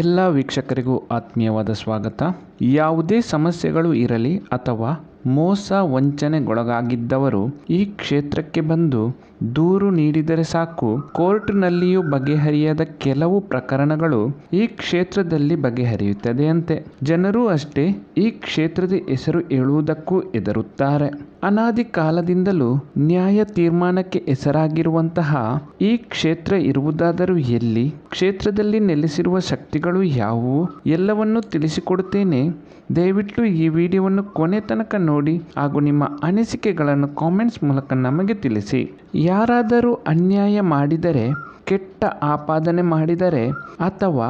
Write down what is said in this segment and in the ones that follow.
ಎಲ್ಲ ವೀಕ್ಷಕರಿಗೂ ಆತ್ಮೀಯವಾದ ಸ್ವಾಗತ. ಯಾವುದೇ ಸಮಸ್ಯೆಗಳು ಇರಲಿ ಅಥವಾ ಮೋಸ ವಂಚನೆಗೊಳಗಾಗಿದ್ದವರು ಈ ಕ್ಷೇತ್ರಕ್ಕೆ ಬಂದು ದೂರು ನೀಡಿದರೆ ಸಾಕು, ಕೋರ್ಟ್ನಲ್ಲಿಯೂ ಬಗೆಹರಿಯದ ಕೆಲವು ಪ್ರಕರಣಗಳು ಈ ಕ್ಷೇತ್ರದಲ್ಲಿ ಬಗೆಹರಿಯುತ್ತದೆಯಂತೆ. ಜನರೂ ಅಷ್ಟೇ ಈ ಕ್ಷೇತ್ರದ ಹೆಸರು ಹೇಳುವುದಕ್ಕೂ ಹೆದರುತ್ತಾರೆ. ಅನಾದಿ ಕಾಲದಿಂದಲೂ ನ್ಯಾಯ ತೀರ್ಮಾನಕ್ಕೆ ಹೆಸರಾಗಿರುವಂತಹ ಈ ಕ್ಷೇತ್ರ ಇರುವುದಾದರೂ ಎಲ್ಲಿ, ಕ್ಷೇತ್ರದಲ್ಲಿ ನೆಲೆಸಿರುವ ಶಕ್ತಿಗಳು ಯಾವುವು ಎಲ್ಲವನ್ನೂ ತಿಳಿಸಿಕೊಡುತ್ತೇನೆ. ದಯವಿಟ್ಟು ಈ ವಿಡಿಯೋವನ್ನು ಕೊನೆ ತನಕ ನೋಡಿ ಹಾಗೂ ನಿಮ್ಮ ಅನಿಸಿಕೆಗಳನ್ನು ಕಾಮೆಂಟ್ಸ್ ಮೂಲಕ ನಮಗೆ ತಿಳಿಸಿ. ಯಾರಾದರೂ ಅನ್ಯಾಯ ಮಾಡಿದರೆ, ಕೆಟ್ಟ ಆಪಾದನೆ ಮಾಡಿದರೆ ಅಥವಾ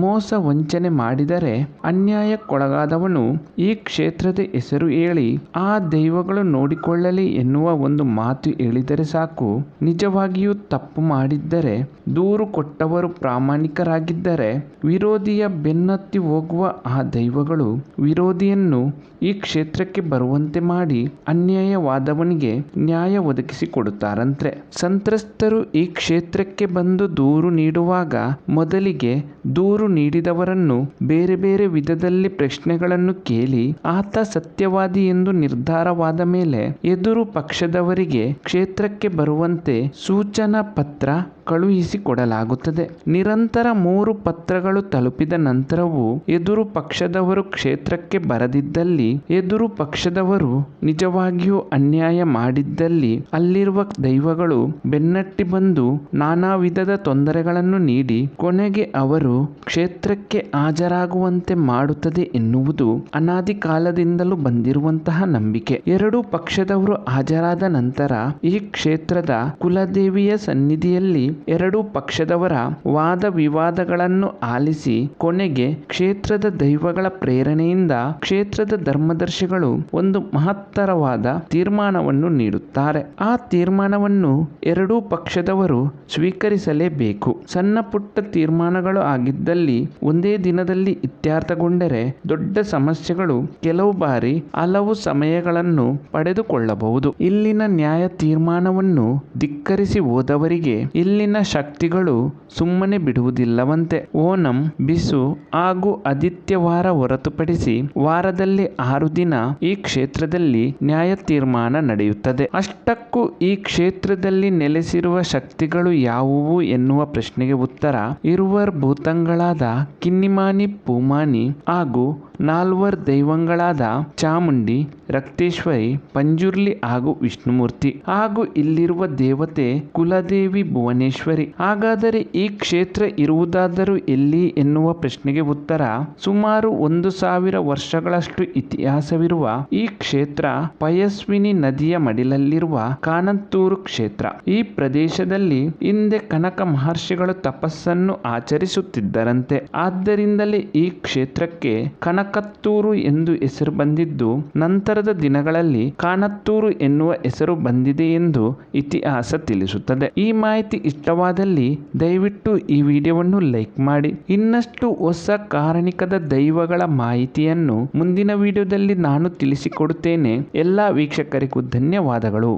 ಮೋಸ ವಂಚನೆ ಮಾಡಿದರೆ ಅನ್ಯಾಯಕ್ಕೊಳಗಾದವನು ಈ ಕ್ಷೇತ್ರದ ಹೆಸರು ಹೇಳಿ ಆ ದೈವಗಳು ನೋಡಿಕೊಳ್ಳಲಿ ಎನ್ನುವ ಒಂದು ಮಾತು ಹೇಳಿದರೆ ಸಾಕು. ನಿಜವಾಗಿಯೂ ತಪ್ಪು ಮಾಡಿದ್ದರೆ, ದೂರು ಕೊಟ್ಟವರು ಪ್ರಾಮಾಣಿಕರಾಗಿದ್ದರೆ, ವಿರೋಧಿಯ ಬೆನ್ನತ್ತಿ ಹೋಗುವ ಆ ದೈವಗಳು ವಿರೋಧಿಯನ್ನು ಈ ಕ್ಷೇತ್ರಕ್ಕೆ ಬರುವಂತೆ ಮಾಡಿ ಅನ್ಯಾಯವಾದವನಿಗೆ ನ್ಯಾಯ ಒದಗಿಸಿಕೊಡುತ್ತಾರಂತೆ. ಸಂತ್ರಸ್ತರು ಈ ಕ್ಷೇತ್ರಕ್ಕೆ ಬಂದು ದೂರು ನೀಡುವಾಗ ಮೊದಲಿಗೆ ದೂರು ನೀಡಿದವರನ್ನು ಬೇರೆ ಬೇರೆ ವಿಧದಲ್ಲಿ ಪ್ರಶ್ನೆಗಳನ್ನು ಕೇಳಿ ಆತ ಸತ್ಯವಾದಿ ಎಂದು ನಿರ್ಧಾರವಾದ ಮೇಲೆ ಎದುರು ಪಕ್ಷದವರಿಗೆ ಕ್ಷೇತ್ರಕ್ಕೆ ಬರುವಂತೆ ಸೂಚನಾ ಪತ್ರ ಕಳುಹಿಸಿಕೊಡಲಾಗುತ್ತದೆ. ನಿರಂತರ 3 ಪತ್ರಗಳು ತಲುಪಿದ ನಂತರವೂ ಎದುರು ಪಕ್ಷದವರು ಕ್ಷೇತ್ರಕ್ಕೆ ಬರದಿದ್ದಲ್ಲಿ, ಎದುರು ಪಕ್ಷದವರು ನಿಜವಾಗಿಯೂ ಅನ್ಯಾಯ ಮಾಡಿದ್ದಲ್ಲಿ ಅಲ್ಲಿರುವ ದೈವಗಳು ಬೆನ್ನಟ್ಟಿ ಬಂದು ನಾನಾ ವಿಧದ ತೊಂದರೆಗಳನ್ನು ನೀಡಿ ಕೊನೆಗೆ ಅವರು ಕ್ಷೇತ್ರಕ್ಕೆ ಹಾಜರಾಗುವಂತೆ ಮಾಡುತ್ತದೆ ಎನ್ನುವುದು ಅನಾದಿ ಕಾಲದಿಂದಲೂ ಬಂದಿರುವಂತಹ ನಂಬಿಕೆ. 2 ಪಕ್ಷದವರು ಹಾಜರಾದ ನಂತರ ಈ ಕ್ಷೇತ್ರದ ಕುಲದೇವಿಯ ಸನ್ನಿಧಿಯಲ್ಲಿ 2 ಪಕ್ಷದವರ ವಾದ ವಿವಾದಗಳನ್ನು ಆಲಿಸಿ ಕೊನೆಗೆ ಕ್ಷೇತ್ರದ ದೈವಗಳ ಪ್ರೇರಣೆಯಿಂದ ಕ್ಷೇತ್ರದ ಧರ್ಮದರ್ಶಿಗಳು ಒಂದು ಮಹತ್ತರವಾದ ತೀರ್ಮಾನವನ್ನು ನೀಡುತ್ತಾರೆ. ಆ ತೀರ್ಮಾನವನ್ನು 2 ಪಕ್ಷದವರು ಸ್ವೀಕರಿಸಲೇಬೇಕು. ಸಣ್ಣ ಪುಟ್ಟ ತೀರ್ಮಾನಗಳು ಆಗಿದ್ದಲ್ಲಿ ಒಂದೇ ದಿನದಲ್ಲಿ ಇತ್ಯರ್ಥಗೊಂಡರೆ ದೊಡ್ಡ ಸಮಸ್ಯೆಗಳು ಕೆಲವು ಬಾರಿ ಹಲವು ಸಮಯಗಳನ್ನು ಪಡೆದುಕೊಳ್ಳಬಹುದು. ಇಲ್ಲಿನ ನ್ಯಾಯ ತೀರ್ಮಾನವನ್ನು ಧಿಕ್ಕರಿಸಿ ಹೋದವರಿಗೆ ಇಲ್ಲಿನ ಶಕ್ತಿಗಳು ಸುಮ್ಮನೆ ಬಿಡುವುದಿಲ್ಲವಂತೆ. ಓಣಂ, ಬಿಸು ಹಾಗೂ ಆದಿತ್ಯವಾರ ಹೊರತುಪಡಿಸಿ ವಾರದಲ್ಲಿ 6 ದಿನ ಈ ಕ್ಷೇತ್ರದಲ್ಲಿ ನ್ಯಾಯ ತೀರ್ಮಾನ ನಡೆಯುತ್ತದೆ. ಅಷ್ಟಕ್ಕೂ ಈ ಕ್ಷೇತ್ರದಲ್ಲಿ ನೆಲೆಸಿರುವ ಶಕ್ತಿಗಳು ಯಾವುವು ಎನ್ನುವ ಪ್ರಶ್ನೆಗೆ ಉತ್ತರ ಇರುವರ್ ಭೂತಂಗಳಾದ ಕಿನ್ನಿಮಾನಿ, ಪೂಮಾನಿ ಹಾಗೂ 4 ದೈವಗಳಾದ ಚಾಮುಂಡಿ, ರಕ್ತೇಶ್ವರಿ, ಪಂಜುರ್ಲಿ ಹಾಗೂ ವಿಷ್ಣುಮೂರ್ತಿ ಹಾಗೂ ಇಲ್ಲಿರುವ ದೇವತೆ ಕುಲದೇವಿ ಭುವನೇಶ್ವರಿ. ಹಾಗಾದರೆ ಈ ಕ್ಷೇತ್ರ ಇರುವುದಾದರೂ ಎಲ್ಲಿ ಎನ್ನುವ ಪ್ರಶ್ನೆಗೆ ಉತ್ತರ ಸುಮಾರು 1000 ವರ್ಷಗಳಷ್ಟು ಇತಿಹಾಸವಿರುವ ಈ ಕ್ಷೇತ್ರ ಪಯಸ್ವಿನಿ ನದಿಯ ಮಡಿಲಲ್ಲಿರುವ ಕಾನತ್ತೂರು ಕ್ಷೇತ್ರ. ಈ ಪ್ರದೇಶದಲ್ಲಿ ಹಿಂದೆ ಕನಕ ಮಹರ್ಷಿಗಳು ತಪಸ್ಸನ್ನು ಆಚರಿಸುತ್ತಿದ್ದರಂತೆ. ಆದ್ದರಿಂದಲೇ ಈ ಕ್ಷೇತ್ರಕ್ಕೆ ಕನಕತ್ತೂರು ಎಂದು ಹೆಸರು ಬಂದಿದ್ದು, ನಂತರದ ದಿನಗಳಲ್ಲಿ ಕಾನತ್ತೂರು ಎನ್ನುವ ಹೆಸರು ಬಂದಿದೆ ಎಂದು ಇತಿಹಾಸ ತಿಳಿಸುತ್ತದೆ. ಈ ಮಾಹಿತಿ ಇಷ್ಟವಾದಲ್ಲಿ ದಯವಿಟ್ಟು ಈ ವಿಡಿಯೋವನ್ನು ಲೈಕ್ ಮಾಡಿ. ಇನ್ನಷ್ಟು ಹೊಸ ಕಾರಣಿಕದ ದೈವಗಳ ಮಾಹಿತಿಯನ್ನು ಮುಂದಿನ ವಿಡಿಯೋದಲ್ಲಿ ನಾನು ತಿಳಿಸಿಕೊಡುತ್ತೇನೆ. ಎಲ್ಲ ವೀಕ್ಷಕರಿಗೂ ಧನ್ಯವಾದಗಳು.